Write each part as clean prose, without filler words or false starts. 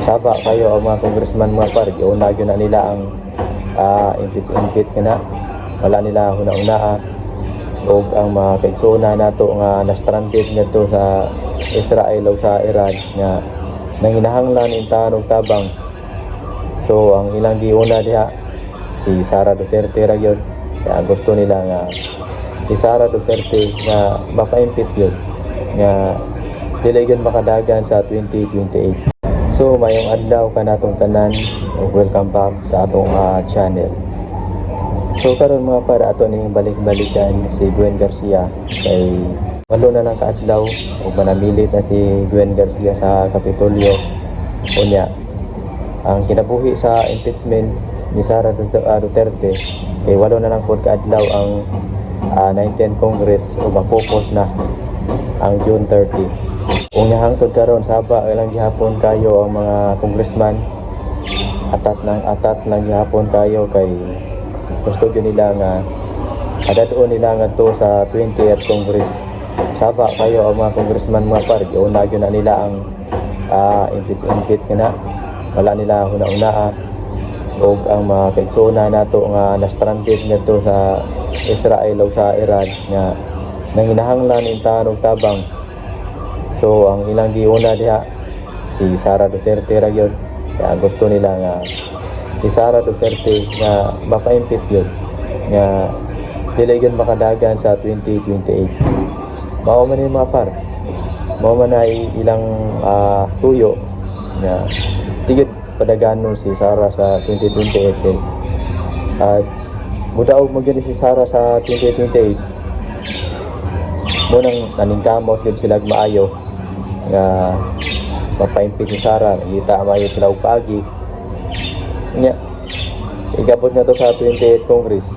Saba kayo ang mga congressman mga par, una gyud na nila ang impeach nga na wala nila huna-una og ang mga kaigsoona nato nga na-stranded ngadto sa Israel o sa Iran nga nanginahanglan intahan og tabang. So ang ilang giuna diha si Sara Duterte ra gyud, kaya gusto nila nga si Sara Duterte nga mapa-impeach yun nga dili gyud makadagan sa 2028. So mayong adlaw kanatong tanan ug welcome back sa atong channel. So karon mga para ato ning balik-balikan si Gwen Garcia kay walo na lang kaadlaw ug manamilit na si Gwen Garcia sa Kapitolyo. Unya ang kinabuhi sa impeachment ni Sara Duterte kay walo na lang pod kaadlaw ang 19th Congress ug mag-focus na ang June 30. Kung nahangtod karon saba lang gihapon kayo ang mga congressman, atat lang gihapon kayo kay gusto gyud nila nga adadon nila nga to sa 20th Congress. Saba kayo ang mga congressman mga par, una gyud na nila ang impeach nga na wala nila huna-una og ang mga kaigsoona nato nga na-stranded ngadto sa Israel o sa Iran nga nanginahanglan intahan og tabang. So ang ilang giuna diha si Sara Duterte ra gyud, kaya gusto nila nga si Sara Duterte nga mapa-impeach yun nga dili gyud makadagan sa 2028. Mao man ni mga par, mao man ay ilang tuyo nga tigid padaganon si Sara sa 2028 at mudaog mo gyud si Sara sa 2028. Munang naningkamot gyud sila maayo nga mapa-impeach si Sara, kita maayo sila og paagi nya igabot na to sa 28th Congress.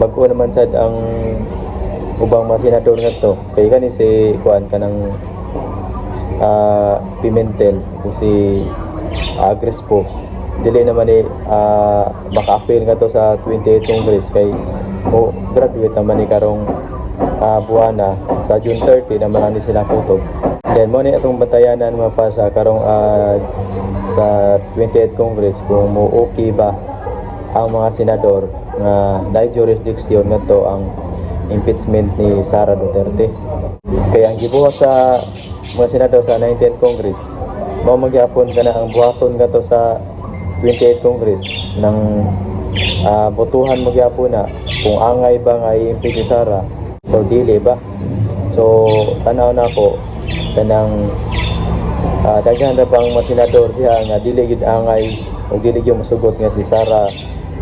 Bago naman sad ang ubang mga senador ngadto kay kani si kuan kanang Pimentel o si Crespo dili naman ni maka-appeal ngadto sa 28th Congress kay graduate naman ni karong buwana sa June 30 naman ni sila kutob. Then mo ni atong batayanan mga pa sa karong sa 20th Congress kung mo okay ba ang mga senador nga dahil jurisdiction ngadto ang impeachment ni Sara Duterte. Kaya ang gibuhat sa mga senador sa 19th Congress mao magyapon kana ang buhaton ngadto sa 28th Congress nang botohan magyapon na kung angay ba nga i-impeach si Sara o dili ba. So tanaw na ko kanang daghan na bang mga senador diha nga dili gid angay o dili gyud masugot nga si Sara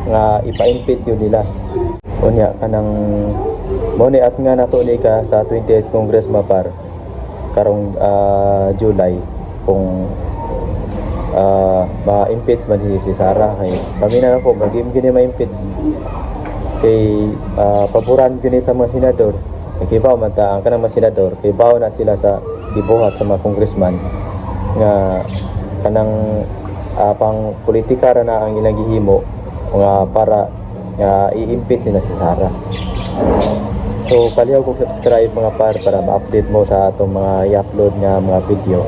nga ipa-impeach yun nila. Unya kanang mo ni at nga nato ni ka sa 28th Congress mapar karong July kung ma-impeach man si Sara kay kami na ako magim gini ma-impeach kay paboran gini sa mga senador kay bawo man ta ang kanang mga senador kay bawo na sila sa gibuhat sa mga congressman nga kanang pang politika ra na ang ilang gihimo nga para i-impeach na si Sara. So palihaw kong subscribe mga par para ma-update mo sa atong mga i-upload nga mga video.